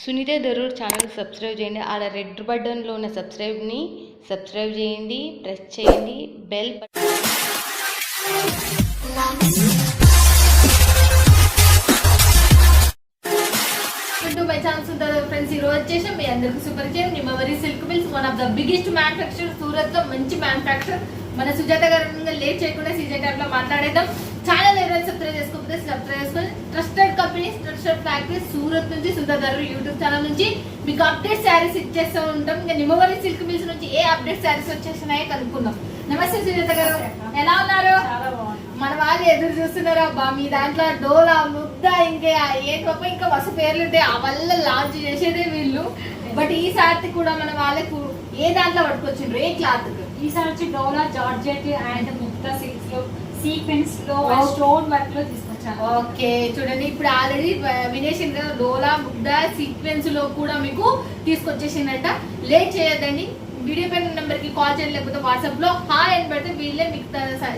Sunitha Darur channel subscribe చేయండి. ఆడ red బటన్లో ఉన్న సబ్స్క్రైబ్ని సబ్స్క్రైబ్ చేయండి, ప్రెస్ చేయండి బెల్ మై ఛానల్ ఫ్రెండ్స్, ఈ రోజు వచ్చేసి మీ అందరికి సుపరిచయం నిమ్మవరి silk mills, one of the biggest manufacture Surat లో మంచి మ్యానుఫ్యాక్చర్. మన సుజాత గారు లేట్ చేయకుండా సీజన్ టైప్ లో మాట్లాడేద్దాం. ఛానల్ ఎవరైనా సబ్స్క్రైబ్ చేసుకోకపోతే సబ్స్క్రైబ్ చేసుకొని trusted companies, trusted factories Surat నుంచి సుజాత గారు యూట్యూబ్ ఛానల్ నుంచి మీకు అప్డేట్ శారీస్ ఇచ్చేస్తూ ఉంటాం. ఇంకా నిమ్మవరి సిల్క్ మిల్స్ నుంచి ఏ అప్డేట్ శారీస్ వచ్చేసినాయో కనుక్కుందాం. నమస్తే సుజాత గారు, ఎలా ఉన్నారు? మన వాళ్ళు ఎదురు చూస్తున్నారా అబ్బా మీ దాంట్లో డోలా, ముద్ద, ఇంకా ఏ గొప్ప ఇంకా మస్తు పేర్లు ఉంటాయి. ఆ వల్ల లాంచ్ చేసేదే వీళ్ళు. బట్ ఈసారి కూడా మన వాళ్ళకు ఏ దాంట్లో పట్టుకొచ్చిండ్రు, ఏ క్లాత్? ఈసారి వచ్చి డోలా, జార్జెట్ అండ్ ముక్త సిల్క్స్ లో, సీక్వెన్స్ లో, స్టోన్ వర్క్ లో తీసుకొచ్చాను. ఓకే చూడండి, ఇప్పుడు ఆల్రెడీ వినేషన్ కదా, డోలా, ముగ్ధ, సీక్వెన్స్ లో కూడా మీకు తీసుకొచ్చేసిందంట. లేట్ చేయొద్దండి, వీడియో పైన నెంబర్ కి కాల్ చేయండి, లేకపోతే వాట్సాప్ లో హాయ్ అని పెడితే వీళ్ళే మీకు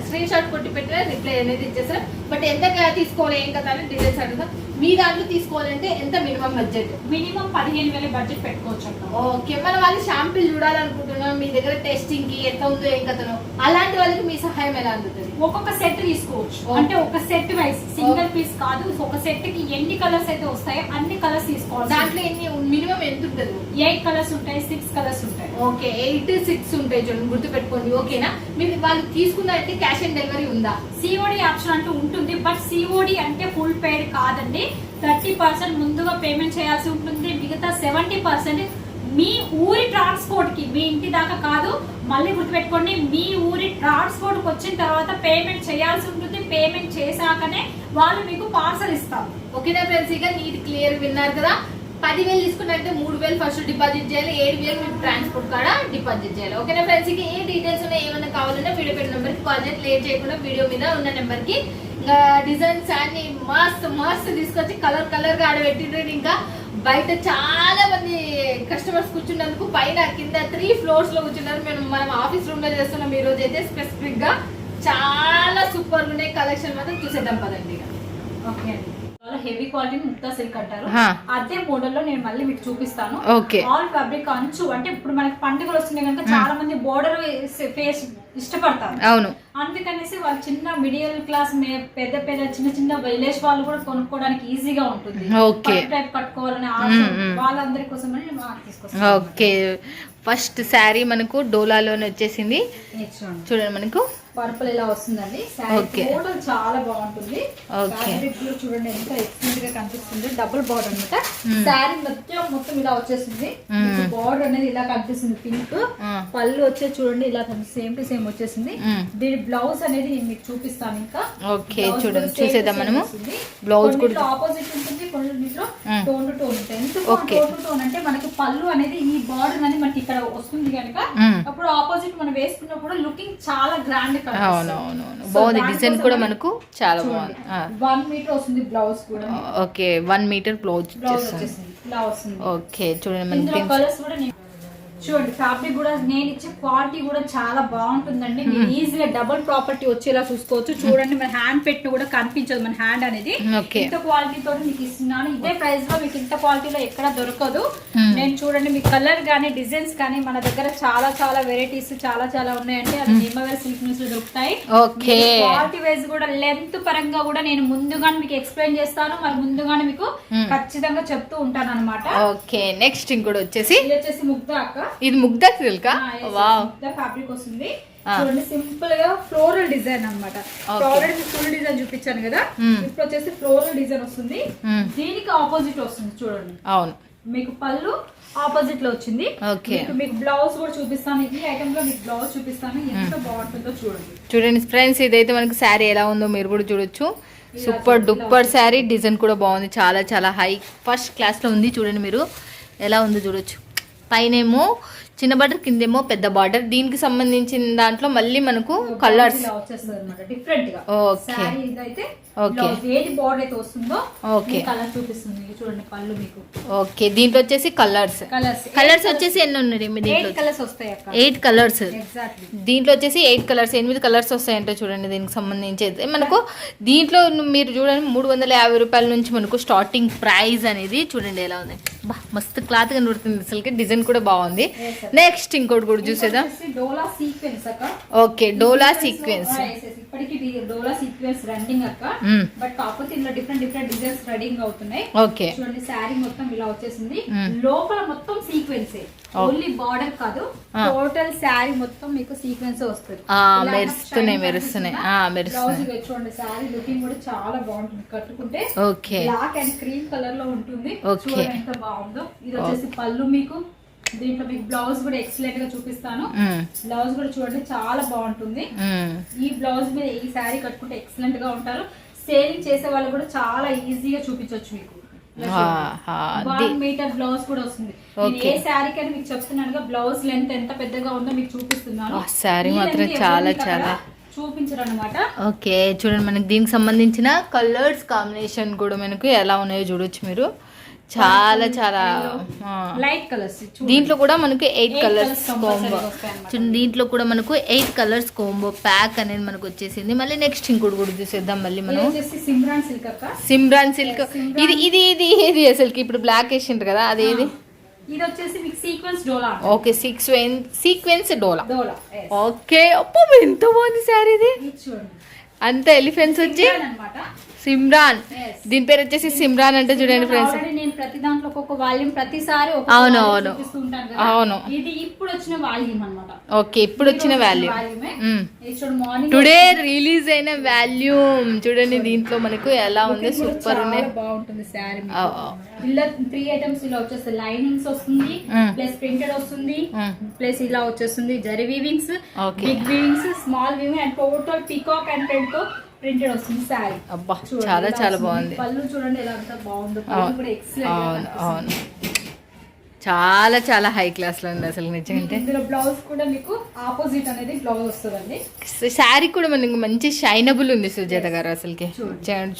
స్క్రీన్ షాట్ కొట్టి పెట్టిన రిప్లై అనేది ఇచ్చేస్తారు. బట్ ఎంత తీసుకోవాలి ఏం కదా అని డీటెయిల్స్ అడుగుతాం. మీ దాంట్లో తీసుకోవాలంటే ఎంత మినిమం బడ్జెట్? మినిమం 15,000 బడ్జెట్ పెట్టుకోవచ్చు. ఓకే, మన వాళ్ళు షాంపిల్ చూడాలనుకుంటున్నాం, మీ దగ్గర టెస్టింగ్ కి ఎంత ఉందో ఏం కథనో, అలాంటి వాళ్ళకి మీ సహాయం ఎలా అందుతుంది? ఒక్కొక్క సెట్ తీసుకోవచ్చు, అంటే ఒక సెట్ వైస్, సింగిల్ పీస్ కాదు. ఒక సెట్ కి ఎన్ని కలర్స్ అయితే వస్తాయో అన్ని కలర్స్ తీసుకోవాలి. దాంట్లో ఎన్ని మినిమం ఎంత ఉంటుంది? 8 కలర్స్ ఉంటాయి, 6 కలర్స్ ఉంటాయి. ఓకే, 8, 6 ఉంటాయి చూడండి, గుర్తు పెట్టుకోండి. ఓకేనా? మీరు వాళ్ళు తీసుకున్నారంటే క్యాష్ ఆన్ డెలివరీ ఉందా? సిఓడి ఆప్షన్ అంటూ ఉంటుంది, బట్ సిఓడి అంటే ఫుల్ పేడ్ కాదండి. 30% ముందుగా పేమెంట్ చేయాల్సి ఉంటుంది. మిగతా 70% మీ ఊరి ట్రాన్స్పోర్ట్ కి, మీ ఇంటి దాకా కాదు, మళ్ళీ గుర్తుపెట్టుకోండి, మీ ఊరి ట్రాన్స్పోర్ట్ కి వచ్చిన తర్వాత పేమెంట్ చేయాల్సి ఉంటుంది. పేమెంట్ చేశాకనే వాళ్ళు మీకు పార్సల్ ఇస్తారు. ఓకేనా ఫ్రెండ్స్? ఇక నీట్ క్లియర్ విన్నారు కదా. 10,000 తీసుకున్నట్టే 3,000 ఫస్ట్ డిపాజిట్ చేయాలి, 7,000 మీకు ట్రాన్స్పోర్ట్ కూడా డిపాజిట్ చేయాలి. ఓకేనా ఫ్రెండ్స్? ఇక ఏ డీటెయిల్స్ ఉన్నాయి, ఏమైనా కావాలన్నా వీడియో పెట్టిన నెంబర్ కి కాల్ చేసి, లేట్ చేయకుండా వీడియో మీద ఉన్న నెంబర్ కి డిజైన్స్ అన్ని మస్తు మస్తు తీసుకొచ్చి కలర్ కలర్ గా ఆడబెట్టిండ్రు. ఇంకా బయట చాలా మంది కస్టమర్స్ కూర్చున్నందుకు పైన కింద 3 ఫ్లోర్స్ లో కూర్చున్నారు. మనం ఆఫీస్ రూమ్ లో చేస్తున్నాం ఈ రోజు అయితే. స్పెసిఫిక్ గా చాలా సూపర్ గా ఉన్నాయి కలెక్షన్, మాత్రం చూసేద్దాం పదండి. ఓకే అండి, హెవీ క్వాలిటీ ముక్తా సిల్క్ అంటారు. అదే మోడల్ లో నేను మళ్ళీ మీకు చూపిస్తాను. ఆల్ ఫ్యాబ్రిక్ అంచు, అంటే ఇప్పుడు మనకి పండుగలు వస్తున్నాయి కనుక చాలా మంది బోర్డర్ ఫేస్ ఇష్టపడతారు. అవును, అందుకనేసి వాళ్ళు చిన్న మిడిల్ క్లాస్, పెద్ద పెద్ద చిన్న చిన్న విలేజ్ వాళ్ళు కూడా కొనుక్కోవడానికి ఈజీగా ఉంటుంది. టైప్ కట్టుకోవాలని వాళ్ళందరి కోసం తీసుకొస్తాను. ఓకే, ఫస్ట్ శారీ మనకు డోలాలోనే వచ్చేసింది. చూడండి, మనకు పర్పుల్ ఇలా వస్తుందండి. మోడల్ చాలా బాగుంటుంది. చూడండి ఎంత ఎక్సలెంట్ గా కనిపిస్తుంది. డబుల్ బార్డర్ అనమాట. శారీ మొత్తం ఇలా వచ్చేసింది. బార్డర్ అనేది ఇలా కనిపిస్తుంది, పింక్. పళ్ళు వచ్చే చూడండి ఇలా సేమ్ టు సేమ్ వచ్చేసింది. దీని బ్లౌజ్ అనేది నేను మీకు చూపిస్తాను. ఇంకా ఓకే చూడండి, చూసేద్దాం మనము. బ్లౌజ్ కూడా ఆపోజిట్ ఉంటుంది, కొన్నిట్లో టోన్ టు టోన్ ఉంటుంది. ఎందుకు టోన్ టు టోన్ అంటే మనకి పళ్ళు అనేది ఈ బార్డర్ అనేది మనకి ఇక్కడ వస్తుంది కనుక అప్పుడు ఆపోజిట్ మనం వేసుకున్నప్పుడు లుకింగ్ చాలా గ్రాండ్. అవునవును, బాగుంది. డిజైన్ కూడా మనకు చాలా బాగుంది. 1 మీటర్ వస్తుంది బ్లౌజ్ కూడా. ఓకే, 1 మీటర్ బ్లౌజ్ వచ్చేసింది ఇలా వస్తుంది. ఓకే చూడండి, మనకి కలర్స్ కూడా చూడండి. ఫ్యాబ్రిక్ కూడా నేను ఇచ్చే క్వాలిటీ కూడా చాలా బాగుంటుందండి. మీరు ఈజీగా డబుల్ ప్రాపర్టీ వచ్చేలా చూసుకోవచ్చు. చూడండి, మన హ్యాండ్ పెట్టిన కూడా కనిపించదు మన హ్యాండ్ అనేది. ఇంత క్వాలిటీతో మీకు ఇస్తున్నాను. ఇదే ప్రైస్ లో మీకు ఇంత క్వాలిటీలో ఎక్కడ దొరకదు. నేను చూడండి, మీ కలర్ గానీ డిజైన్స్ కానీ మన దగ్గర చాలా చాలా వెరైటీస్ చాలా చాలా ఉన్నాయండి. అది నిమ్మవరి సిల్క్ మిల్స్ లో దొరుకుతాయి. క్వాలిటీ వైజ్ కూడా లెంత్ పరంగా కూడా నేను ముందుగానే మీకు ఎక్స్ప్లెయిన్ చేస్తాను, మరి ముందుగానే మీకు ఖచ్చితంగా చెప్తూ ఉంటాను అనమాట. ఓకే, నెక్స్ట్ ఇంకోటి వచ్చేసి ముగ్ధ అక్క. ఇది ముగ్ధ సిల్క్. వావ్, ఫ్యాబ్రిక్ వస్తుంది. చూడండి, సింపుల్ గా ఫ్లోరల్ డిజైన్ అనమాట. ఆల్రెడీ ఫ్లోరల్ డిజైన్ చూపించాను కదా, ఇప్పుడు వచ్చేసి ఫ్లోరల్ డిజైన్ వస్తుంది. దీనికి ఆపోజిట్ వస్తుంది చూడండి. అవును, మీకు పళ్ళు ఆపోజిట్ లో వచ్చింది. మీకు బ్లౌజ్ కూడా చూపిస్తాను. ఈ ఐటమ్ లో మీకు బ్లౌజ్ చూపిస్తాను, ఎంత బాగుంటుందో చూడండి. చూడండి ఫ్రెండ్స్, ఇదైతే మనకి శారీ ఎలా ఉందో మీరు కూడా చూడొచ్చు. Super duper sari. డిజైన్ కూడా బాగుంది, చాలా చాలా హై ఫస్ట్ క్లాస్ లో ఉంది. చూడండి మీరు ఎలా ఉందో చూడొచ్చు. పైనేమో చిన్న బార్డర్ కిందేమో పెద్ద బార్డర్. దీనికి సంబంధించిన దాంట్లో మళ్ళీ మనకు కలర్స్ వచ్చేస్తుంది అనమాట డిఫరెంట్ గా. ఓకే ఇదైతే ఓకే ఏది బార్డర్ అయితే వస్తుందో ఓకే కలర్ చూపిస్తుంది. చూడండి పళ్ళు మీకు. ఓకే దీంట్లో వచ్చేసి కలర్స్ వచ్చేసి ఎన్ని ఉన్నాయి దీంట్లో? 8 కలర్స్ వస్తాయి అక్క. 8 కలర్స్. ఎగ్జాక్ట్లీ. దీంట్లో వచ్చేసి 8 కలర్స్, 8 కలర్స్ వస్తాయంటే చూడండి. దీనికి సంబంధించి అయితే మనకు దీంట్లో మీరు చూడండి 350 రూపాయల నుంచి మనకు స్టార్టింగ్ ప్రైస్ అనేది చూడండి ఎలా ఉంది. బా మస్తు క్లాత్ కనబడుతుంది అసలుకి. డిజైన్ కూడా బాగుంది. నెక్స్ట్ ఇంకోటి కూడా చూసేద్దాం. డోలా సీక్వెన్స్ అక్క. ఓకే డోలా సీక్వెన్స్. ఇప్పటికి డోలా సీక్వెన్స్ రన్నింగ్ అక్క. బట్ కాకపోతే ఇందులో డిఫరెంట్ డిజైన్స్ రెడీగా అవుతున్నాయి. ఓకే చూడండి శారీ మొత్తం ఇలా వచ్చేసింది. లోపల మొత్తం సీక్వెన్స్, ఓన్లీ బార్డర్ కాదు, టోటల్ శారీ మొత్తం మీకు సీక్వెన్స్ వస్తుంది. మెరుస్తున్నాయి. చూడండి శారీ లుకింగ్ కూడా చాలా బాగుంటుంది కట్టుకుంటే. Okay black and cream colour లో ఉంటుంది. చూడండి ఎంత బాగుందో. ఇది వచ్చేసి పళ్ళు మీకు. దీంట్లో మీకు బ్లౌజ్ కూడా ఎక్సలెంట్ గా చూపిస్తాను. బ్లౌజ్ కూడా చూడండి చాలా బాగుంటుంది. ఈ బ్లౌజ్ మీద ఈ శారీ కట్టుకుంటే ఎక్సలెంట్ గా ఉంటారు. సేలింగ్ చేసే వాళ్ళు కూడా చాలా ఈజీగా చూపించవచ్చు మీకు. 1 మీటర్ బ్లౌజ్ కూడా వస్తుంది. ఏ శారీ కైనా మీకు చెప్తున్నాను బ్లౌజ్ లెంత్ ఎంత పెద్దగా ఉందో మీకు చూపిస్తున్నాను. శారీ మాత్రం చాలా చాలా చూపించరు అనమాట. ఓకే చూడండి మనకి దీనికి సంబంధించిన కలర్స్ కాంబినేషన్ కూడా మనకు ఎలా ఉన్నాయో చూడొచ్చు మీరు. చాలా చాలా లైట్ కలర్స్. దీంట్లో కూడా మనకు 8 కలర్స్ కోంబో. దీంట్లో కూడా మనకు 8 కలర్స్ కోంబో ప్యాక్ అనేది మనకు వచ్చేసింది. మళ్ళీ నెక్స్ట్ ఇంకోటి కూడా చూసేద్దాం. మళ్ళీ మనం సిమ్రాన్ సిల్క్. ఇది ఇది ఇది ఏది అసలుకి ఇప్పుడు బ్లాక్ వేసిండ్రు కదా అదేది? ఇది వచ్చేసి మీకు సీక్వెన్స్ డోలా. ఓకే సీక్వెన్స్ డోలా. ఓకే అబ్బో ఎంత బాగుంది సారీ ఇది. అంత ఎలిఫెంట్స్ వచ్చి సిమ్రాన్. దీని పేరు వచ్చేసి సిమ్రాన్ అంటే చూడండి ఫ్రెండ్స్. నేను ప్రతి దాంట్లో ఒక్కొక్క వాల్యూమ్ ప్రతిసారి అవును ఇది ఇప్పుడు వచ్చిన వాల్యూమ్ అన్నమాట. ఓకే ఇప్పుడు వచ్చిన వాల్యూమ్. టుడే రిలీజ్ అయిన వాల్యూమ్ చూడండి. దీంట్లో మనకు ఎలా ఉంది సూపర్ ఉన్నాయి. బాగుంటుంది శారీ. ఇలా 3 ఐటమ్స్ ఇలా వచ్చేస్తాయి. లైనింగ్స్ వస్తుంది, ప్లస్ ప్రింటెడ్ వస్తుంది, ప్లస్ ఇలా వచ్చేస్తుంది zari weavings, big weavings, small weaving and total peacock and print తో ప్రింటెడ్ వస్తుంది శారీ. అబ్బా చాలా చాలా బాగుంది. పళ్ళు చూడండి ఎలా అంతా బాగుంది. పళ్ళు కూడా ఎక్సలెంట్. అవును చాలా చాలా హై క్లాస్ లో ఉంది అసలు నిజంగా. ఇందులో బ్లౌజ్ కూడా మీకు ఆపోజిట్ అనేది బ్లౌజ్ వస్తుందండి. శారీ కూడా మనకి మంచి షైనబుల్ ఉంది సుజాత గారు అసలుకి.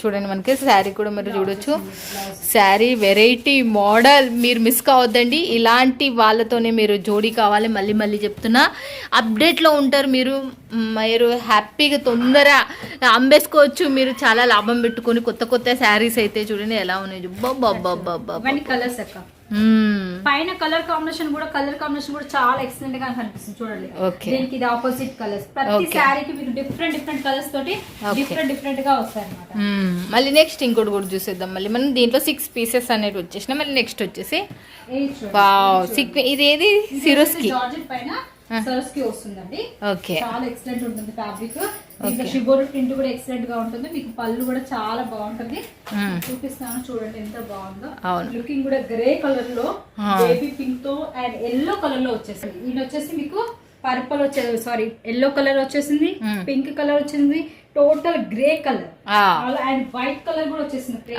చూడండి మనకి శారీ కూడా మీరు చూడొచ్చు. శారీ వెరైటీ మోడల్ మీరు మిస్ కావద్దండి. ఇలాంటి వాళ్ళతోనే మీరు జోడీ కావాలి. మళ్ళీ మళ్ళీ చెప్తున్నా అప్డేట్లో ఉంటారు మీరు. మీరు హ్యాపీగా తొందర అమ్మేసుకోవచ్చు. మీరు చాలా లాభం పెట్టుకొని కొత్త కొత్త శారీస్ అయితే చూడండి ఎలా ఉన్నాయి. కలర్స్ అక్క పైన కలర్ కాంబినేషన్ కూడా చాలా ఎక్సలెంట్ గా కనిపిస్తుంది చూడండి. దీనికి ఇది ఆపోజిట్ కలర్స్. ప్రతి శారీకి మీకు డిఫరెంట్ కలర్స్ తోటి డిఫరెంట్ గా వస్తాయి అన్నమాట. మళ్ళీ నెక్స్ట్ ఇంకోటి కూడా చూసేద్దాం. మళ్ళీ మనం దీంట్లో 6 పీసెస్ అనేవి వచ్చేసిన. మళ్ళీ నెక్స్ట్ వచ్చేసి ఇదేది సిరోస్కి పైన సర్స్కి వస్తుందండి. ఓకే చాలా ఎక్సలెంట్ ఉంటుంది ఫ్యాబ్రిక్. షిబోరి ప్రింట్ కూడా ఎక్సలెంట్ గా ఉంటుంది. మీకు పళ్ళు కూడా చాలా బాగుంటుంది. చూపిస్తాను చూడండి ఎంత బాగుందో. లుకింగ్ కూడా గ్రే కలర్ లో బేబీ పింక్ తో అండ్ ఎల్లో కలర్ లో వచ్చేసింది. ఇది వచ్చేసి మీకు పర్పుల్ ఎల్లో కలర్ వచ్చేసింది, పింక్ కలర్ వచ్చింది, total grey colour and white colour కూడా వచ్చేసింది.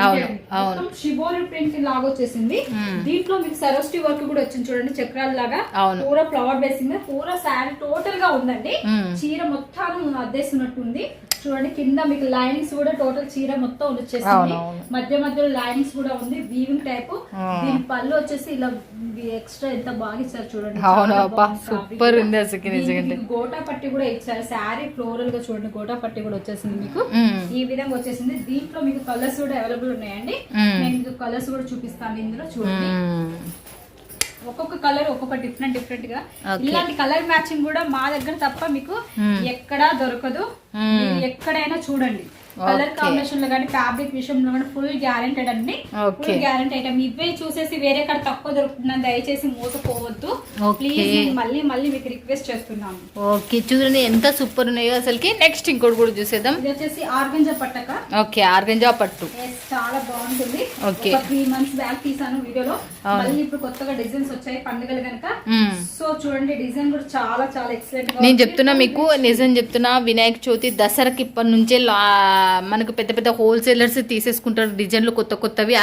షిబోరి ప్రింట్ లాగా వచ్చేసింది. దీంట్లో మీకు సరోస్టి వర్క్ కూడా వచ్చింది చూడండి. చక్రాల లాగా పూరా ఫ్లవర్ బేసింగ్ మీద పూరా శారీ టోటల్ గా ఉందండి. చీర మొత్తం అద్దేస్తున్నట్టుంది. చూడండి కింద మీకు లైనింగ్స్ కూడా టోటల్ చీర మొత్తం వచ్చేసింది. మధ్యలో లైనింగ్స్ కూడా ఉంది వీవింగ్ టైప్. దీని పళ్ళు వచ్చేసి ఇలా ఎక్స్ట్రా ఎంత బాగా ఇచ్చారు చూడండి. సూపర్ ఉంది అసలు. గోటా పట్టి కూడా ఇచ్చారు. శారీ ఫ్లోరల్ గా చూడండి గోటా పట్టి కూడా వచ్చేసింది మీకు. ఈ విధంగా వచ్చేసింది. దీంట్లో మీకు కలర్స్ కూడా అవైలబుల్ ఉన్నాయండి. నేను మీకు కలర్స్ కూడా చూపిస్తాను ఇందులో చూడండి. ఒక్కొక్క కలర్ ఒక్కొక్క డిఫరెంట్ గా. ఇలాంటి కలర్ మ్యాచింగ్ కూడా మా దగ్గర తప్ప మీకు ఎక్కడా దొరకదు. ఎక్కడైనా చూడండి కలర్ కాంబినేషన్ లో కానీ ఫ్యాబ్రిక్ విషయంలో కానీ ఫుల్ గ్యారెంటెడ్ అండి. Full guarantee item. ఇవే చూసేసి వేరే కాడ తక్కువ దొరుకుతుందని దయచేసి మోసపోవద్దు ప్లీజ్. మళ్ళీ మీకు రిక్వెస్ట్ చేస్తున్నాను. ఓకే చూడండి ఎంత సూపర్ ఉన్నాయో అసలుకి. నెక్స్ట్ ఇంకోటి కూడా చూసేద్దాం. ఇది వచ్చేసి ఆర్గంజా పట్టక. ఓకే ఆర్గంజా పట్టు చాలా బాగుంటుంది. ఓకే 3 months బ్యాక్ తీసాను వీడియోలో. మళ్ళీ ఇప్పుడు కొత్తగా డిజైన్స్ వచ్చాయి పండుగలు కనుక. సో చూడండి డిజైన్ కూడా చాలా చాలా ఎక్సలెంట్ గా. నేను చెప్తున్నా మీకు నిజం చెప్తున్నా. వినాయక చవితి దసరాకి ఇప్పటి నుంచే మనకు పెద్ద పెద్ద హోల్సేలర్స్ తీసేసుకుంటారు డిజైన్లు కొత్తవి.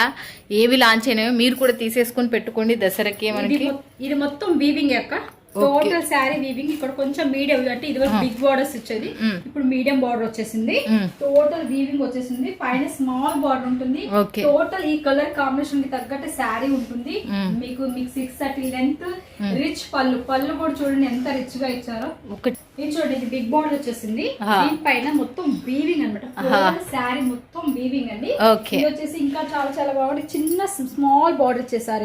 ఏవి లాంచ్ అయినాయో మీరు కూడా తీసేసుకొని పెట్టుకోండి దసరాకి. మనకి ఇది మొత్తం వీవింగ్ యొక్క. Total sari weaving. ఇక్కడ కొంచెం మీడియం అంటే ఇది బిగ్ బార్డర్స్ ఇచ్చేది, ఇప్పుడు మీడియం బార్డర్ వచ్చేసింది. టోటల్ వీవింగ్ వచ్చేసింది, పైన స్మాల్ బార్డర్ ఉంటుంది. టోటల్ ఈ కలర్ కాంబినేషన్ కి తగ్గట్టు శారీ ఉంటుంది. మీకు 630 లెంత్, రిచ్ పళ్ళు కూడా చూడండి ఎంత రిచ్ గా ఇచ్చారో. ఇది చూడండి, ఇది బిగ్ బార్డర్ వచ్చేసింది, దీనిపైన మొత్తం వీవింగ్ అనమాట. శారీ మొత్తం వీవింగ్ అండి. ఇది వచ్చేసి ఇంకా చాలా చాలా బాగుంది, చిన్న స్మాల్ బార్డర్ ఇచ్చేసారు.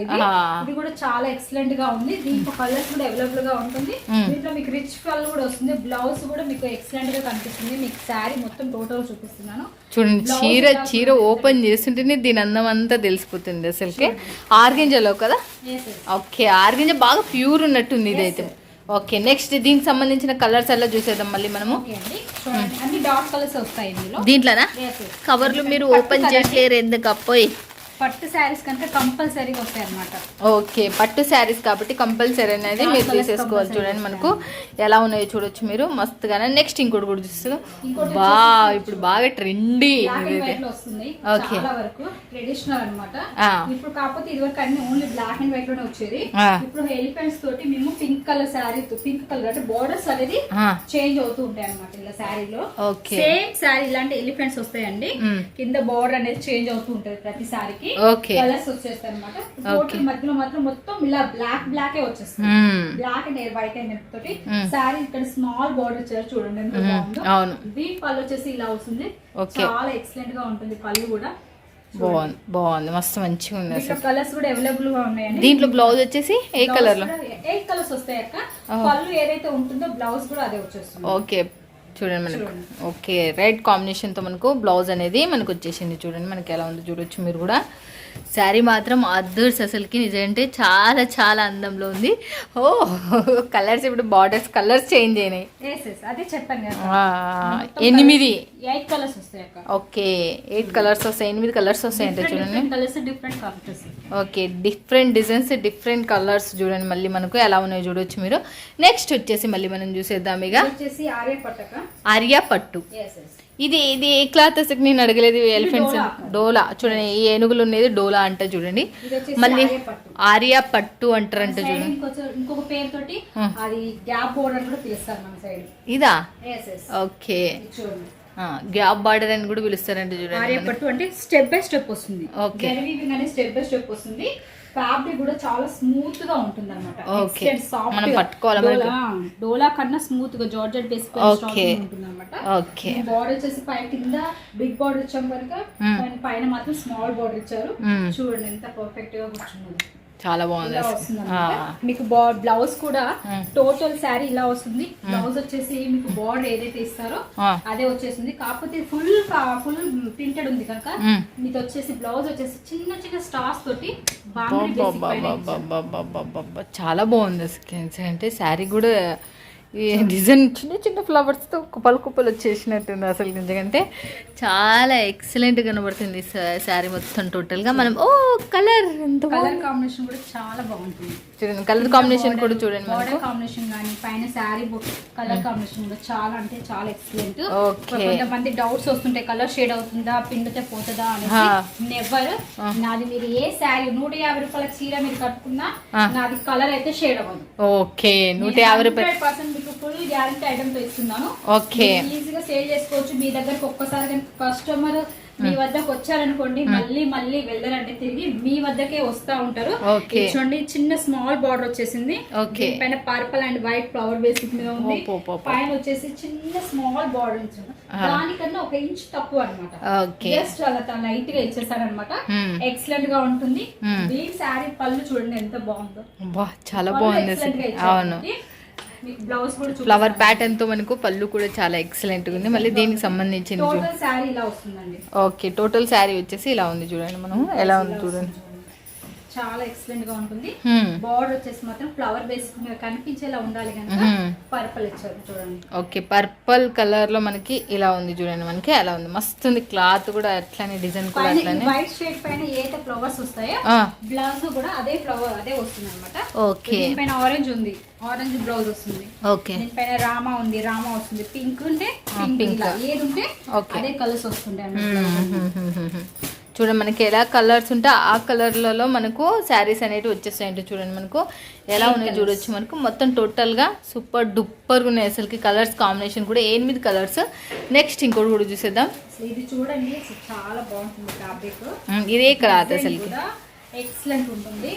ఇది కూడా చాలా ఎక్సలెంట్ గా ఉంది. దీంట్లో కలర్స్ కూడా అవైలబుల్ గా ఉంటుంది. దీంట్లో మీకు రిచ్ కలర్ కూడా వస్తుంది. బ్లౌజ్ కూడా మీకు ఎక్సలెంట్ గా కనిపిస్తుంది. మీకు శారీ మొత్తం టోటల్ చూపిస్తున్నాను. చూడండి, చీర ఓపెన్ చేస్తుంటేనే దీని అందం అంతా తెలిసిపోతుంది అసలుకి. ఆర్గంజాలో కదా? ఓకే, ఆర్గంజా బాగా ప్యూర్ ఉన్నట్టుంది ఇదైతే. ఓకే, నెక్స్ట్ దీనికి సంబంధించిన కలర్స్ అలా చూసేద్దాం మళ్ళీ మనము. అన్ని డార్క్ కలర్స్ వస్తాయి దీంట్లోనా? కవర్లు మీరు ఓపెన్ చేయలేరు ఎందుకు అప్పోయి? పట్టు శారీస్ కంటే కంపల్సరీగా వస్తాయి అన్నమాట. ఓకే, పట్టు శారీస్ కాబట్టి కంపల్సరీ అనేది మీరు తీసేసుకోవాలి. చూడండి మనకు ఎలా ఉన్నాయో చూడొచ్చు మీరు మస్తుగానే. నెక్స్ట్ ఇంకోటి కూడా చూస్తారు, బా ఇప్పుడు బాగా ట్రెండీ ట్రెడిషనల్ అనమాట. ఇప్పుడు కాకపోతే ఇది వరకు అన్ని ఓన్లీ బ్లాక్ అండ్ వైట్ లోనే వచ్చేది. ఇప్పుడు ఎలిఫెంట్స్ తోటి మేము pink colour sari, pink colour అంటే బోర్డర్స్ అనేది చేంజ్ అవుతూ ఉంటాయి అనమాట ఇలా శారీలో. సేమ్ శారీ ఇలాంటి ఎలిఫెంట్స్ వస్తాయండి, కింద బోర్డర్ అనేది చేంజ్ అవుతూ ఉంటుంది ప్రతి శారీకి. కలర్స్ వచ్చేస్తాయి అనమాట. టోటల్ మధ్యలో మాత్రం మొత్తం ఇలా బ్లాక్ వచ్చేస్తుంది, బ్లాక్ అండ్ వైట్ అండ్ తోటి శారీ. ఇక్కడ స్మాల్ బార్డర్ వచ్చారు చూడండి ఎంత బాగుందో. దీని పళ్ళు వచ్చేసి ఇలా వస్తుంది, చాలా ఎక్సలెంట్ గా ఉంటుంది పళ్ళు కూడా. బాగుంది, మస్తు మంచిగా ఉంది. కలర్స్ కూడా అవైలబుల్ గా ఉన్నాయండి. దీంట్లో బ్లౌజ్ వచ్చేసి ఏ కలర్ లో? 8 కలర్స్ వస్తాయి అక్క. పళ్ళు ఏదైతే ఉంటుందో బ్లౌజ్ కూడా అదే వచ్చేస్తుంది. ఓకే, చూడండి మనకు. ఓకే, రెడ్ కాంబినేషన్తో మనకు బ్లౌజ్ అనేది మనకు వచ్చేసింది. చూడండి మనకి ఎలా ఉందో చూడొచ్చు మీరు కూడా. శారీ మాత్రం అదర్స్ అసలుకి నిజంటే చాలా చాలా అందంలో ఉంది. ఓ కలర్స్ ఇప్పుడు బార్డర్స్ కలర్స్ చేంజ్ అయినాయి. అదే చెప్పాను కదా, 8 కలర్స్ వస్తాయి. ఓకే, 8 కలర్స్ వస్తాయి, 8 కలర్స్ వస్తాయి అంటే చూడండి. Okay, different designs, different colours చూడండి మళ్ళీ మనకు ఎలా ఉన్నాయో చూడొచ్చు మీరు. నెక్స్ట్ వచ్చేసి మళ్ళీ మనం చూసేద్దాం ఇక. ఆర్యా పట్టు. ఇది ఏ క్లాత్ అసలు నేను అడగలేదు. ఎలిఫెంట్స్ డోలా చూడండి, ఈ ఏనుగులు ఉన్నది డోలా అంట చూడండి. మళ్ళీ ఆర్యా పట్టు అంటారంట చూడండి. ఇంకొక పేరు తోటి అది గ్యాప్ బోర్డర్ కూడా పిలుస్తారు మన సైడ్. ఇదా? ఓకే, గ్యాప్ బార్డర్ అని కూడా పిలుస్తారంట చూడండి. ఆర్యా పట్టు అంటే స్టెప్ బై స్టెప్ వస్తుంది. ఓకే, స్టెప్ బై స్టెప్ వస్తుంది. ఫ్యాబ్రిక్ కూడా చాలా స్మూత్ గా ఉంటుంది అనమాట. మనం పట్టుకోవాలి, డోలా కన్నా స్మూత్ గా జార్జెట్ బేస్ ఉంటుంది అనమాట. బార్డర్ వచ్చేసి పై కింద బిగ్ బార్డర్ ఇచ్చాం కనుక పైన మాత్రం స్మాల్ బార్డర్ ఇచ్చారు. చూడండి ఎంత పర్ఫెక్ట్ గా కూర్చున్నది, చాలా బాగుంది. మీకు బ్లౌజ్ కూడా టోటల్ శారీ ఇలా వస్తుంది. బ్లౌజ్ వచ్చేసి మీకు బార్డర్ ఏదైతే ఇస్తారో అదే వచ్చేసింది. కాకపోతే ఫుల్ ప్రింటెడ్ ఉంది కనుక మీకు వచ్చేసి బ్లౌజ్ వచ్చేసి చిన్న చిన్న స్టార్స్ తోటి చాలా బాగుంది. అంటే శారీ కూడా ఈ డిజైన్ చిన్న చిన్న ఫ్లవర్స్తో కుప్పలు వచ్చేసినట్టుంది అసలు. ఎందుకంటే చాలా ఎక్సలెంట్ కనబడుతుంది శారీ మొత్తం టోటల్గా. మనం కలర్ కాంబినేషన్ కూడా చాలా బాగుంటుంది. చూడండి కలర్ కాంబినేషన్ కూడా చూడండి, బార్డర్ కాంబినేషన్ కానీ పైన శారీ కలర్ కాంబినేషన్ కూడా చాలా అంటే చాలా ఎక్సలెంట్. కొంతమంది డౌట్స్ వస్తుంటాయి, కలర్ షేడ్ అవుతుందా, పిండితే పోతుందా అనేసి. నెవర్. నాది మీరు ఏ శారీ 150 రూపాయల చీర మీరు కట్టుకున్నా నాది కలర్ అయితే షేడ్ అవ్వదు. ఓకే, 150 రూపాయలు ఫుల్ గ్యారంటీ ఐటమ్ తో ఇస్తున్నాను. ఓకే, ఈజీగా సేల్ చేసుకోవచ్చు. మీ దగ్గరకు ఒక్కసారి కస్టమర్ మీ వద్దకు వచ్చారనుకోండి మళ్ళీ వెళ్ళారంటే తిరిగి మీ వద్దకే వస్తా ఉంటారు. చూడండి చిన్న స్మాల్ బార్డర్ వచ్చేసింది, పైన purple and white flower basic మీద ఉంది. పైన వచ్చేసి చిన్న స్మాల్ బార్డర్ ఇచ్చారు, దానికన్నా 1 ఇంచ్ తక్కువ అనమాట. జస్ట్ అలా లైట్ గా ఇచ్చేసారనమాట. ఎక్సలెంట్ గా ఉంటుంది. ఈ శారీ పళ్ళు చూడండి ఎంత బాగుందో, చాలా బాగుంది. అవును, బ్లౌజ్ కూడా ఫ్లవర్ ప్యాటర్న్ తో మనకు పళ్ళు కూడా చాలా ఎక్సలెంట్ ఉంది. మళ్ళీ దీనికి సంబంధించిన టోటల్ శారీ ఇలా వస్తుందండి. ఓకే, టోటల్ శారీ వచ్చేసి ఇలా ఉంది చూడండి. మనం ఎలా ఉంది చూడండి, చాలా ఎక్సలెంట్ గా ఉంటుంది. బార్డర్ వచ్చేసి మాత్రం ఫ్లవర్ బేస్ కనిపించేలా ఉండాలి కనుక పర్పుల్ ఇచ్చారు చూడండి. ఓకే, పర్పుల్ కలర్ లో మనకి ఇలా ఉంది చూడండి. మనకి ఎలా ఉంది, మస్తు ఉంది. క్లాత్ కూడా అట్లానే, డిజైన్ కూడా అట్లానే. వైట్ షేడ్ పైన ఏదైతే ఫ్లవర్స్ వస్తాయో బ్లౌజ్ కూడా అదే ఫ్లవర్ అదే వస్తుంది అనమాట. ఓకే, పైన ఆరెంజ్ ఉంది, ఆరెంజ్ బ్లౌజ్ వస్తుంది. ఓకే, దీనిపైన రామా ఉంది, రామా వస్తుంది. పింక్ ఉంటే పింక్, ఏది ఉంటే అదే కలర్స్ వస్తుంటాయి. చూడండి మనకి ఎలా కలర్స్ ఉంటే ఆ కలర్లలో మనకు శారీస్ అనేవి వచ్చేస్తాయంటే చూడండి మనకు ఎలా ఉన్నాయో చూడొచ్చు. మనకు మొత్తం టోటల్గా సూపర్ డూపర్గా ఉన్నాయి అసలుకి. కలర్స్ కాంబినేషన్ కూడా 8 కలర్స్. నెక్స్ట్ ఇంకోటి కూడా చూసేద్దాం. ఇది చూడండి చాలా బాగుంటుంది ఫ్యాబ్రిక్. ఇదే క్లాత్ అసలుకి ఎక్సలెంట్ ఉంటుంది.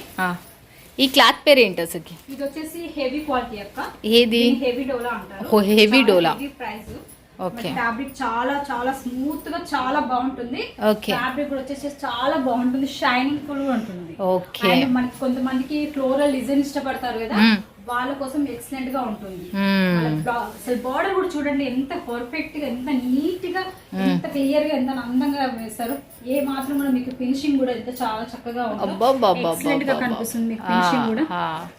ఈ క్లాత్ పేరు ఏంటి అసలుకి? ఇది వచ్చేసి హెవీ క్వాలిటీ అక్క. ఏది? హెవీ డోలా అంటారు. ఓ హెవీ డోలా. ప్రైస్. ఓకే. ఫ్యాబ్రిక్ చాలా చాలా స్మూత్ గా చాలా బాగుంటుంది. ఓకే. ఫ్యాబ్రిక్ కూడా వచ్చేసి చాలా బాగుంటుంది, షైనింగ్ కూడా ఉంటుంది. ఓకే. అండ్ మనకి కొంతమందికి ఫ్లోరల్ డిజైన్ ఇష్టపడతారు కదా, వాళ్ళ కోసం ఎక్సలెంట్ గా ఉంటుంది. అసలు బార్డర్ కూడా చూడండి ఎంత పర్ఫెక్ట్ గా, ఎంత నీట్ గా, ఎంత క్లియర్ గా, ఎంత అందంగా వేస్తారు. ఏ మాత్రం కూడా మీకు ఫినిషింగ్ కూడా ఎంత చాలా చక్కగా ఉంటుంది. ఎక్సలెంట్ గా కనిపిస్తుంది మీకు ఫినిషింగ్ కూడా.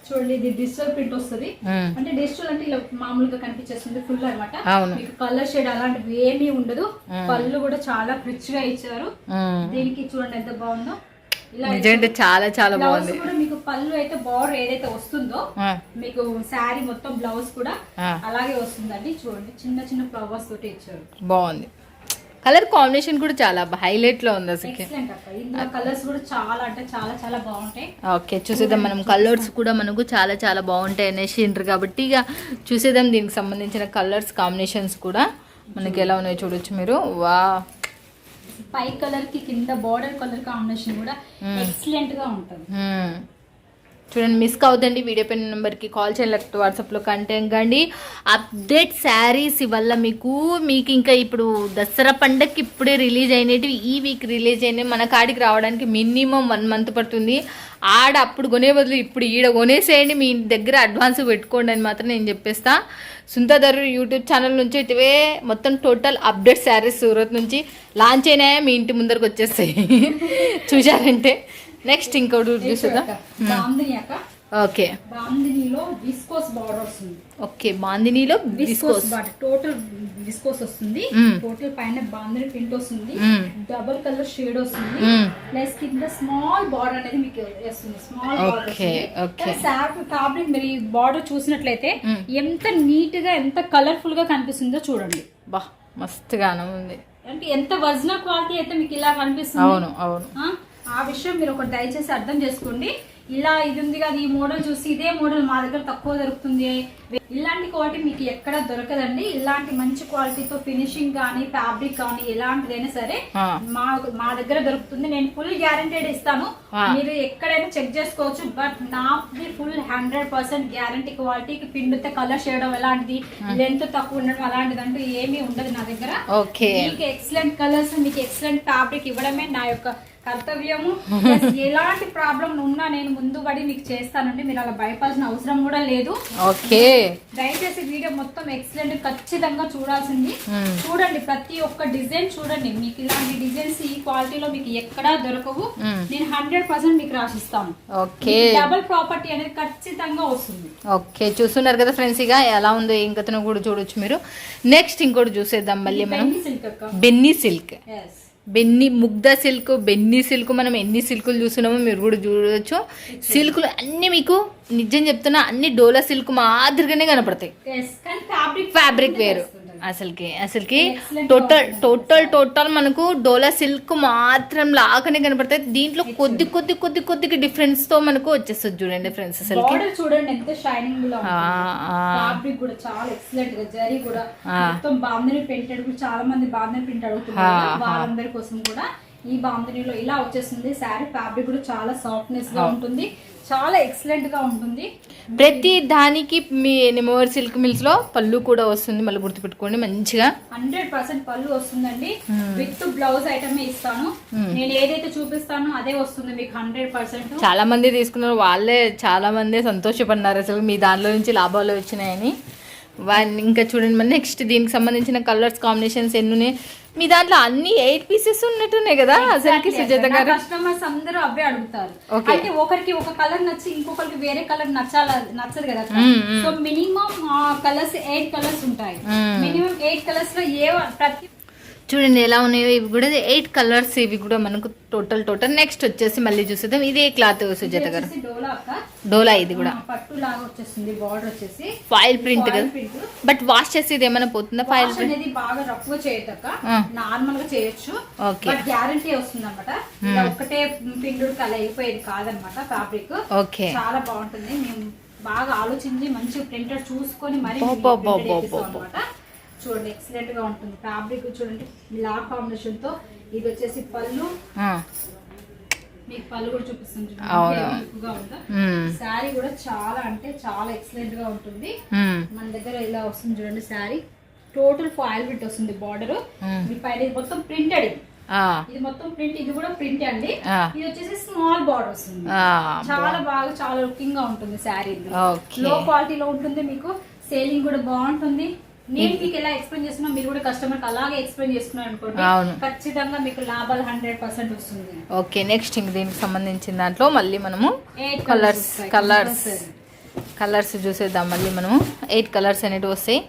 చూడండి ఇది డిజిటల్ ప్రింట్ వస్తుంది. అంటే డిజిటల్ అంటే ఇలా మామూలుగా కనిపించేస్తుంది ఫుల్ అనమాట. మీకు కలర్ షేడ్ అలాంటివి ఏమీ ఉండదు. పళ్ళు కూడా చాలా రిచ్ గా ఇచ్చారు. దీనికి చూడండి ఎంత బాగుందో. నిజంగా చాలా చాలా బాగుంది. మీకు పళ్ళు అయితే బార్డర్ ఏదైతే వస్తుందో మీకు శారీ మొత్తం బ్లౌజ్ కూడా అలాగే వస్తుందండి. చూడండి చిన్న చిన్న ఫ్లవర్స్ తోటి ఇచ్చారు. బాగుంది. కలర్ కాంబినేషన్ కూడా చాలా హైలైట్ లో ఉంది అసలు. కలర్స్ కూడా చాలా అంటే చాలా చాలా బాగుంటాయి. ఓకే చూసేద్దాం మనం. కలర్స్ కూడా మనకు చాలా చాలా బాగుంటాయి అనేసి ఇంటారు కాబట్టి ఇక చూసేద్దాం. దీనికి సంబంధించిన కలర్స్ కాంబినేషన్స్ కూడా మనకి ఎలా ఉన్నాయో చూడొచ్చు మీరు. వా పై కలర్ కి కింద బార్డర్ కలర్ కాంబినేషన్ కూడా ఎక్సలెంట్ గా ఉంటుంది. చూడండి మిస్ కావద్దండి. వీడియో పైన నెంబర్కి కాల్ చేయండి, లేకపోతే వాట్సాప్లో కాంటాక్ట్ కండి. అప్డేట్ శారీస్ వల్ల మీకు ఇంకా ఇప్పుడు దసరా పండగకి ఇప్పుడే రిలీజ్ అయినవి, ఈ వీక్ రిలీజ్ అయినవి మన కాడికి రావడానికి మినిమం 1 మంత్ పడుతుంది. ఆడ అప్పుడు కొనే బదులు ఇప్పుడు ఈడ కొనేసేయండి, మీ దగ్గర అడ్వాన్స్ పెట్టుకోండి అని మాత్రం నేను చెప్పేస్తా. సుందర్ యూట్యూబ్ ఛానల్ నుంచి అయితే మొత్తం టోటల్ అప్డేట్ శారీస్ సూరత్ నుంచి లాంచ్ అయినాయా మీ ఇంటి ముందరకు వచ్చేస్తాయి చూసారంటే. నెక్స్ట్ ఇంకోటి చూసేదా. ఓకే బాందినీలో విస్కోస్ బార్డర్ వస్తుంది. ఓకే బాందినీలో విస్కోస్ టోటల్ విస్కోస్ వస్తుంది. టోటల్ పైన బాందిని ప్రింట్ వస్తుంది. డబుల్ కలర్ షేడ్ వస్తుంది. ప్లస్ కింద స్మాల్ బార్డర్ అనేది మీకు వస్తుంది. స్మాల్ బార్డర్ ఫ్యాబ్రిక్ మీరు ఈ బార్డర్ చూసినట్లయితే ఎంత నీట్ గా ఎంత కలర్ఫుల్ గా కనిపిస్తుందో చూడండి. బా మస్తుగానే ఉంది. అంటే ఎంత ఒరిజినల్ క్వాలిటీ అయితే మీకు ఇలా కనిపిస్తుంది. అవును అవును. ఆ విషయం మీరు ఒకటి దయచేసి అర్థం చేసుకోండి. ఇలా ఇది ఉంది కదా, ఈ మోడల్ చూసి ఇదే మోడల్ మా దగ్గర తక్కువ దొరుకుతుంది, ఇలాంటి క్వాలిటీ మీకు ఎక్కడ దొరకదండి. ఇలాంటి మంచి క్వాలిటీతో ఫినిషింగ్ కానీ ఫ్యాబ్రిక్ కానీ ఎలాంటిదైనా సరే మా దగ్గర దొరుకుతుంది. నేను ఫుల్ గ్యారంటీడ్ ఇస్తాను, మీరు ఎక్కడైనా చెక్ చేసుకోవచ్చు. బట్ నాది ఫుల్ 100% గ్యారంటీ క్వాలిటీ. పిండితే కలర్ చేయడం ఎలాంటిది, లెంత్ తక్కువ ఉండడం అలాంటిది అంటూ ఏమీ ఉండదు నా దగ్గర. మీకు ఎక్సలెంట్ కలర్స్, మీకు ఎక్సలెంట్ ఫ్యాబ్రిక్ ఇవ్వడమే నా యొక్క కర్తవ్యము. ఎలాంటి ప్రాబ్లం ఉన్నా నేను ముందు పడి మీకు చేస్తానండి, మీరు అలా భయపడాల్సిన అవసరం కూడా లేదు. ఓకే దయచేసి వీడియో మొత్తం ఎక్సలెంట్ ఖచ్చితంగా చూడాల్సింది. చూడండి ప్రతి ఒక్క డిజైన్ చూడండి. మీకు ఇలాంటి డిజైన్స్ ఈ క్వాలిటీలో మీకు ఎక్కడా దొరకవు. నేను 100% మీకు రాసిస్తాను. ఓకే డబుల్ ప్రాపర్టీ అనేది ఖచ్చితంగా వస్తుంది. ఓకే చూస్తున్నారు కదా ఫ్రెండ్స్, ఇక ఎలా ఉందో ఇంకతను కూడా చూడొచ్చు మీరు. నెక్స్ట్ ఇంకోటి చూసేద్దాం మళ్ళీ మనం. Binny silk, Binny Mugdha silk, Binny silk. మనం ఎన్ని సిల్కులు చూస్తున్నామో మీరు కూడా చూడవచ్చు. సిల్కులు అన్ని మీకు నిజం చెప్తున్నా అన్ని డోలా సిల్క్ మాదిరిగానే కనపడతాయి. ఫ్యాబ్రిక్ వేరు అసలుకి టోటల్ మనకు డోలా సిల్క్ మాత్రం లాగానే కనపడతాయి. దీంట్లో కొద్దిగా డిఫరెన్స్ తో మనకు వచ్చేస్తుంది చూడండి ఫ్రెండ్స్. అసలు చూడండి ఎంత షైనింగ్ ఫ్యాబ్రిక్ కూడా చాలా ఎక్సలెంట్ గా, జరీ కూడా మొత్తం బాందిని ప్రింటెడ్ కూడా చాలా మంది బాందిని ప్రింట్ అడుగుతున్నారు. వాళ్ళందరి కోసం కూడా ఈ బాందినిలో ఇలా వచ్చేస్తుంది. శారీ ఫ్యాబ్రిక్ కూడా చాలా సాఫ్ట్నెస్ గా ఉంటుంది, చాలా ఎక్సలెంట్ గా ఉంటుంది. ప్రతి దానికి మీ నిమోవర్ సిల్క్ మిల్స్ లో పళ్ళు కూడా వస్తుంది, మళ్ళీ గుర్తుపెట్టుకోండి మంచిగా. 100% పళ్ళు వస్తుందండి. విత్ బ్లౌజ్ ఐటమ్ ఇస్తాను. నేను ఏదైతే చూపిస్తానో అదే వస్తుంది మీకు 100%. చాలా మంది తీసుకున్నారు, వాళ్ళే చాలా మంది సంతోషపడినారు అసలు మీ దానిలో నుంచి లాభాలు వచ్చినాయని. ఇంకా చూడండి మరి నెక్స్ట్ దీనికి సంబంధించిన కలర్స్ కాంబినేషన్స్ ఎన్ని ఉన్నాయి మీ దాంట్లో? అన్ని 8 పీసెస్ ఉన్నట్టున్నాయి కదా అసలుకి సుజాత గారు. కస్టమర్స్ అందరూ అవే అడుగుతారు. అంటే ఒకరికి ఒక కలర్ నచ్చి ఇంకొకరికి వేరే కలర్ నచ్చదు కదా. సో మినిమం కలర్స్ 8 కలర్స్ ఉంటాయి. మినిమం 8 కలర్స్ లో ప్రతి చూడండి ఎలా ఉన్నాయో ఇవి కూడా 8 కలర్స్, ఇవి కూడా మనకు టోటల్. నెక్స్ట్ వచ్చేసి మళ్ళీ చూసేద్దాం. ఇదే క్లాత్ సుజాత గారు, డోలా అక్క, డోలా ఇది కూడా పట్టు లాగా వచ్చేస్తుంది. బార్డర్ వచ్చేసి ఫాయిల్ ప్రింట్ కదా, బట్ వాష్ చేసి ఇది ఏమైనా పోతుందా? ఫాయిల్ ప్రింట్ అనేది బాగా రఫ్ గా చేయొక్క, నార్మల్ గా చేయొచ్చు, ఓకే. బట్ గ్యారంటీ వస్తుంది అనమాట. ఇలా ఒక్కటే పిండుడు కల అయిపోయేది కాదనమాట. ఫ్యాబ్రిక్ ఓకే, చాలా బాగుంటుంది. మేము బాగా ఆలోచించి మంచి ప్రింటర్ చూసుకొని మరి అనమాట. చూడండి ఎక్సలెంట్ గా ఉంటుంది ఫ్యాబ్రిక్. చూడండి బ్లాక్ కాంబినేషన్ తో. ఇది వచ్చేసి పళ్ళు, మీకు పళ్ళు కూడా చూపిస్తుంది. శారీ కూడా చాలా అంటే చాలా ఎక్సలెంట్ గా ఉంటుంది. మన దగ్గర ఇలా వస్తుంది చూడండి శారీ. టోటల్ ఫాయిల్ ప్రింట్ వస్తుంది బార్డర్. మీ పైన ఇది మొత్తం ప్రింటెడ్, ఇది మొత్తం ప్రింట్, ఇది కూడా ప్రింట్ అండి. ఇది వచ్చేసి స్మాల్ బార్డర్ వస్తుంది. చాలా బాగా చాలా లుకింగ్ గా ఉంటుంది శారీ. లో క్వాలిటీలో ఉంటుంది, మీకు సేలింగ్ కూడా బాగుంటుంది. నేను మీకు ఎలా ఎక్స్ప్లెయిన్ చేస్తున్నా మీరు కూడా కస్టమర్ అలాగే ఎక్స్ప్లెయిన్ చేస్తున్నారు అనుకోండి, ఖచ్చితంగా మీకు లాభాలు 100% వస్తుంది. ఓకే, నెక్స్ట్ ఇంక దీనికి సంబంధించిన దాంట్లో మళ్ళీ మనము కలర్స్ చూసేద్దాం. మళ్ళీ మనము 8 కలర్స్ అనేవి వస్తాయి.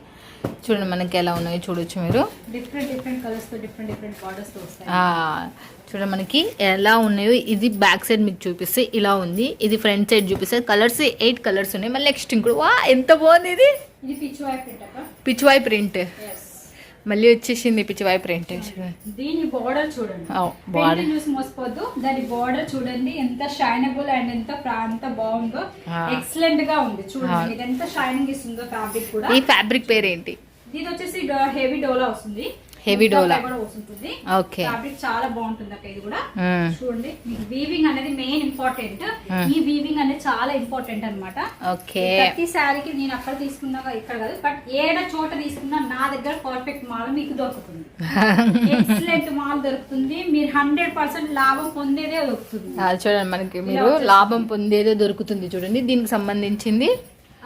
చూడండి మనకి ఎలా ఉన్నాయో చూడొచ్చు మీరు. డిఫరెంట్ కలర్స్ తో డిఫరెంట్ బార్డర్స్ తో వస్తాయి. చూడండి మనకి ఎలా ఉన్నాయో. ఇది బ్యాక్ సైడ్ మీకు చూపిస్తే ఇలా ఉంది, ఇది ఫ్రంట్ సైడ్ చూపిస్తే కలర్స్ 8 కలర్స్ ఉన్నాయి. మళ్ళీ నెక్స్ట్ ఇంకో ఎంత బాగుంది ఇది. ఇది పిచ్వాయ్ ప్రింట్ అక్క, పిచ్వాయ్ ప్రింట్ మళ్ళీ వచ్చేసింది. పిచ్వాయ్ ప్రింట్. దీని బార్డర్ చూడండి, బార్డర్ చూసి మోసపోద్దు. దాని బార్డర్ చూడండి ఎంత షైనబుల్ అండ్ ఎంత బాగుందో, ఎక్సలెంట్ గా ఉంది. చూడండి ఇది ఎంత షైనింగ్ ఇస్తుందో ఫ్యాబ్రిక్ కూడా. ఈ ఫ్యాబ్రిక్ పేరు ఏంటి? ఇది వచ్చేసి హెవీ డోలా వస్తుంది. హెవీ డోలా వస్తుంది. ఓకే, ఫ్యాబ్రిక్ చాలా బాగుంటుంది అక్క. ఇది కూడా చూడండి, మీకు వీవింగ్ అనేది మెయిన్ ఇంపార్టెంట్. ఈ వీవింగ్ అనేది చాలా ఇంపార్టెంట్ అన్నమాట. ఓకే, ప్రతి శారీకి నేను అక్కడ తీసుకున్నా ఇక్కడ కాదు, బట్ ఏడ చోట తీసుకున్నా నా దగ్గర పర్ఫెక్ట్ మాల్ మీకు దొరుకుతుంది. ఎక్సలెంట్ మాల్ దొరుకుతుంది. మీరు 100% లాభం పొందేదే దొరుకుతుంది. చూడండి మనకి మీరు లాభం పొందేదే దొరుకుతుంది. చూడండి దీనికి సంబంధించింది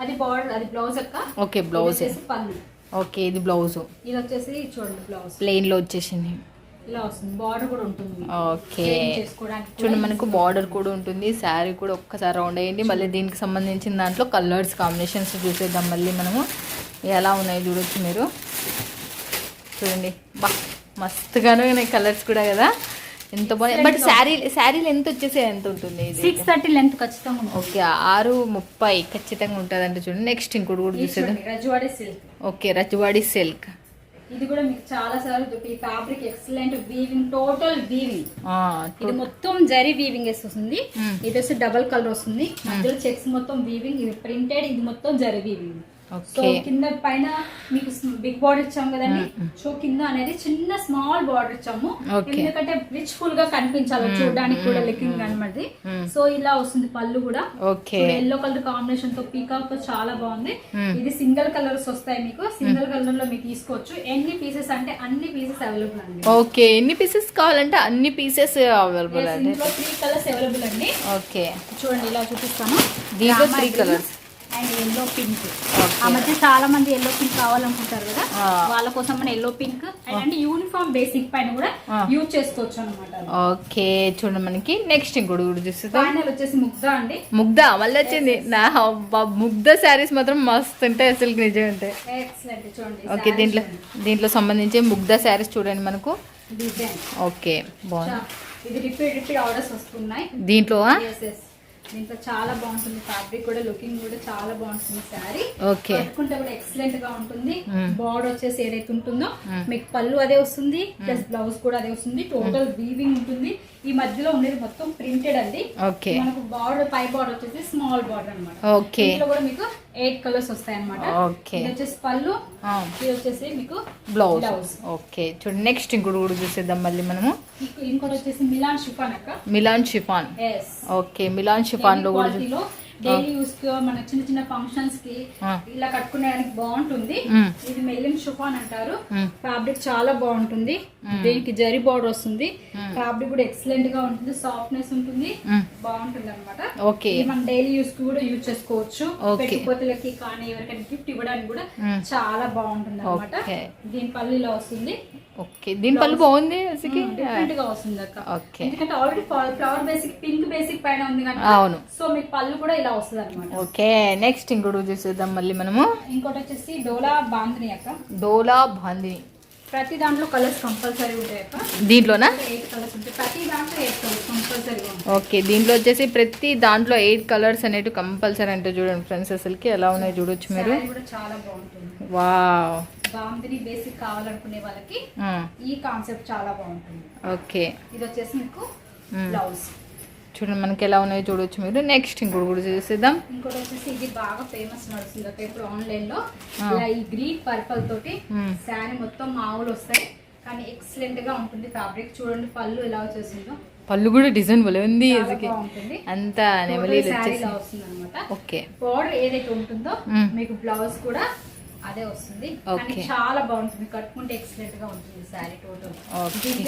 అది బార్డర్, అది బ్లౌజ్ అక్క. ఓకే, బ్లౌజ్ పళ్ళు. ఓకే, ఇది బ్లౌజ్. ఇది వచ్చేసి చూడండి బ్లౌజ్ ప్లెయిన్ లో వచ్చేసింది. ఇలా వస్తుంది. బార్డర్ కూడా ఉంటుంది. ఓకే, చూడండి మనకు బార్డర్ కూడా ఉంటుంది. శారీ కూడా ఒక్కసారి రౌండ్ అయ్యింది. మళ్ళీ దీనికి సంబంధించిన దాంట్లో కలర్స్ కాంబినేషన్స్ చూసేద్దాం. మళ్ళీ మనము ఎలా ఉన్నాయో చూడొచ్చు మీరు. చూడండి మస్తుగానే ఉన్నాయి కలర్స్ కూడా కదా, ఎంత బాగుంది. బట్ శారీలు ఎంత వచ్చేసి ఎంత ఉంటుంది? 630 లెంత్ ఖచ్చితంగా ఉంటుంది. ఓకే, 630 ఖచ్చితంగా ఉంటుంది అంటే చూడండి. నెక్స్ట్ ఇంకోటి కూడా చూసేద్దాం. Rajwadi silk. Okay, Rajwadi silk. ఇది కూడా మీకు చాలా సార్లు ఈ fabric excellent weaving, total weaving. ఇది మొత్తం జరీ వీవింగ్ వస్తుంది. ఇది వచ్చి డబల్ కలర్ వస్తుంది. మధ్యలో చెక్స్ మొత్తం వీవింగ్. ఇది ప్రింటెడ్, ఇది మొత్తం జరీ వీవింగ్. సో కింద పైన మీకు బిగ్ బార్డర్ ఇచ్చాము కదండి. సో కింద అనేది చిన్న స్మాల్ బార్డర్ ఇచ్చాము, ఎందుకంటే రిచ్ ఫుల్ గా కనిపించాలి చూడడానికి కూడా లుకింగ్ అనమాట. సో ఇలా వస్తుంది పళ్ళు కూడా. ఎల్లో కలర్ కాంబినేషన్ తో పీకాక్ తో చాలా బాగుంది. ఇది సింగిల్ కలర్స్ వస్తాయి మీకు. సింగిల్ కలర్ లో మీకు తీసుకోవచ్చు. ఎన్ని పీసెస్ అంటే అన్ని పీసెస్ అవైలబుల్ అండి. ఓకే, ఎన్ని పీసెస్ కావాలంటే అన్ని పీసెస్ అవైలబుల్ అండి. 3 కలర్స్ అవైలబుల్ అండి. ఓకే, చూడండి ఇలా చూపిస్తాను. దీంట్లో 3 కలర్స్ అండ్ ఎల్లో పింక్. ఆ మధ్య చాలా మంది ఎల్లో పింక్ కావాలనుకుంటారు కదా, వాళ్ళ కోసం మన yellow pink and uniform basic పైన కూడా యూజ్ చేసుకోవచ్చు అనమాట. ఓకే, చూడండి మనకి నెక్స్ట్ ఇంకోటి కూడా చూస్తే ఫైనల్ వచ్చేసి ముగ్ధ అండి. ముగ్ధ మళ్ళీ వచ్చింది. నా ముగ్ధ శారీస్ మాత్రం మస్తు ఉంటాయి అసలు, నిజం ఉంటాయి. ఎక్సలెంట్. చూడండి ఓకే, దీంట్లో సంబంధించి ముగ్ధ శారీస్ చూడండి మనకు. ఓకే, బాగుంది. ఇది రిపీట్ ఆర్డర్స్ వస్తున్నాయి దీంట్లో. దీంట్లో చాలా బాగుంటుంది ఫ్యాబ్రిక్ కూడా, లుకింగ్ కూడా చాలా బాగుంటుంది. శారీ ఓకే, కట్టుకుంటే కూడా ఎక్సలెంట్ గా ఉంటుంది. బార్డర్ వచ్చేసి ఏదైతే ఉంటుందో మీకు పళ్ళు అదే వస్తుంది, ప్లస్ బ్లౌజ్ కూడా అదే వస్తుంది. టోటల్ వీవింగ్ ఉంటుంది. ఈ మధ్యలో ఉండేది మొత్తం ప్రింటెడ్ అండి. ఓకే, మనకు బార్డర్ పై బార్డర్ వచ్చేసి స్మాల్ బార్డర్ అన్నమాట. ఓకే, ఇందులో కూడా మీకు 8 కలర్స్ వస్తాయి అన్నమాట. ఓకే, ఇది వచ్చేసి పళ్ళు, ఇది వచ్చేసి మీకు బ్లౌజ్. ఓకే, చూడండి నెక్స్ట్ ఇంకోటి కూడా చూసేద్దాం మళ్ళీ మనము. ఇంకోటి వచ్చేసి మిలాన్ షిఫాన్ అక్క. Milan chiffon. Okay, Milan chiffon లో కూడా డైలీ యూస్ కి మన చిన్న చిన్న ఫంక్షన్స్ కి ఇలా కట్టుకునేడానికి బాగుంటుంది. ఇది మెల్లిన్ షిఫాన్ అంటారు. ఫ్యాబ్రిక్ చాలా బాగుంటుంది. దీనికి జరీ బార్డర్ వస్తుంది. ఫ్యాబ్రిక్ కూడా ఎక్సలెంట్ గా ఉంటుంది, సాఫ్ట్నెస్ ఉంటుంది, బాగుంటుంది అనమాట. ఓకే, మనం డైలీ యూస్ కి కూడా యూజ్ చేసుకోవచ్చు. పెట్టుకోతలకి కానీ ఎవరికైనా గిఫ్ట్ ఇవ్వడానికి కూడా చాలా బాగుంటుంది అనమాట. దీని పళ్ళు ఇలా వస్తుంది. ఓకే, దీని పళ్ళు బాగుంది, డిఫరెంట్ గా వస్తుంది అక్క. ఎందుకంటే already flower basic pink basic పైన ఉంది కదా. అవును. సో మీకు పళ్ళు కూడా ఇలా వస్తుంది అనమాట. ఓకే, నెక్స్ట్ ఇంకోటి చూసేద్దాం మళ్ళీ మనము. ఇంకోటి వచ్చేసి డోలా బాందిని అక్క. డోలా బాందిని. ప్రతి దాంట్లో కలర్స్ కంపల్సరీ ఉంటాయి అక్క. దీంట్లోనా? 8 కలర్స్ ఉంటాయి. ప్రతి దాంట్లో 8 కలర్స్ కంపల్సరీగా ఉంటాయి. ఓకే, దీంట్లో వచ్చేసి ప్రతి దాంట్లో 8 కలర్స్ అనేవి కంపల్సరీ అంటే చూడండి ఫ్రెండ్స్, అసలుకి ఎలా ఉన్నాయి చూడొచ్చు మీరు. శారీ కూడా చాలా బాగుంటుంది. వావ్, బాందిని బేసిక్ కావాలనుకునే వాళ్ళకి ఈ కాన్సెప్ట్ చాలా బాగుంటుంది. ఓకే, ఇది వచ్చేసి మీకు బ్లౌజ్. చూడండి మనకి ఎలా ఉన్నాయో చూడొచ్చు మీరు. నెక్స్ట్ ఇంకోటి కూడా చూసేద్దాం. ఇంకోటి వచ్చేసి ఇది బాగా ఫేమస్ నడుస్తుంది అక్క ఇప్పుడు ఆన్లైన్ లో. ఇలా ఈ గ్రీన్ పర్పల్ తోటి శారీ మొత్తం మామూలు వస్తాయి, కానీ ఎక్సలెంట్ గా ఉంటుంది ఫ్యాబ్రిక్. చూడండి పళ్ళు ఎలా వచ్చేసిందో, పళ్ళు కూడా డిజైన్ భలే ఉంది. బాగుంటుంది. అంతా నెమలి వస్తుంది అనమాట. ఓకే, బోర్డర్ ఏదైతే ఉంటుందో మీకు బ్లౌజ్ కూడా అదే వస్తుంది. కానీ చాలా బాగుంటుంది, కట్టుకుంటే ఎక్సలెంట్ గా ఉంటుంది సారీ టోటల్.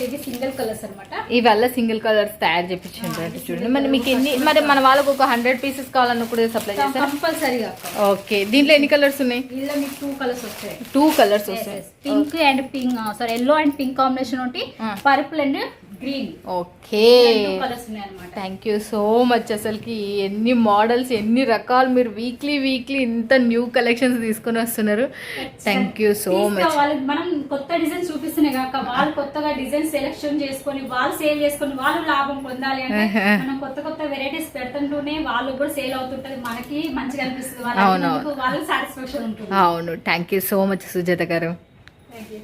ఇది సింగిల్ కలర్స్ అన్నమాట. ఇవల్ల సింగిల్ కలర్స్ తయారు చేపించారు చూడండి. మరి మీకు ఎన్ని, మరి మన వాళ్ళకి ఒక 100 పీసెస్ కావాలన్నా కూడా సప్లై చేస్తారు కంపల్సరీగా. ఓకే, దీంట్లో ఎన్ని కలర్స్ ఉన్నాయి? ఇందులో మీకు 2 కలర్స్ వస్తాయి. 2 కలర్స్ వస్తాయి. Pink and pink, sorry yellow and pink combination ఒకటి, purple and green. Okay, colours ఉన్నాయి అన్నమాట. Thank you so much. అసలుకి ఎన్ని మోడల్స్, ఎన్ని రకాలు, మీరు వీక్లీ ఇంత న్యూ కలెక్షన్స్ తీసుకొని వస్తున్నారు. Thank you so much. మనం కొత్త డిజైన్ చూపిస్తున్నాయి కాక, వాళ్ళు కొత్తగా డిజైన్ సెలెక్షన్ చేసుకొని వాళ్ళు సేల్ చేసుకొని వాళ్ళు లాభం పొందాలి అంటే మనం కొత్త వెరైటీస్ పెడుతుంటూనే వాళ్ళు కూడా సేల్ అవుతుంటది, మనకి మంచిగా అనిపిస్తుంది, వాళ్ళకి సాటిస్ఫాక్షన్ ఉంటుంది. అవును, thank you so much Sujatha గారు. Thank you.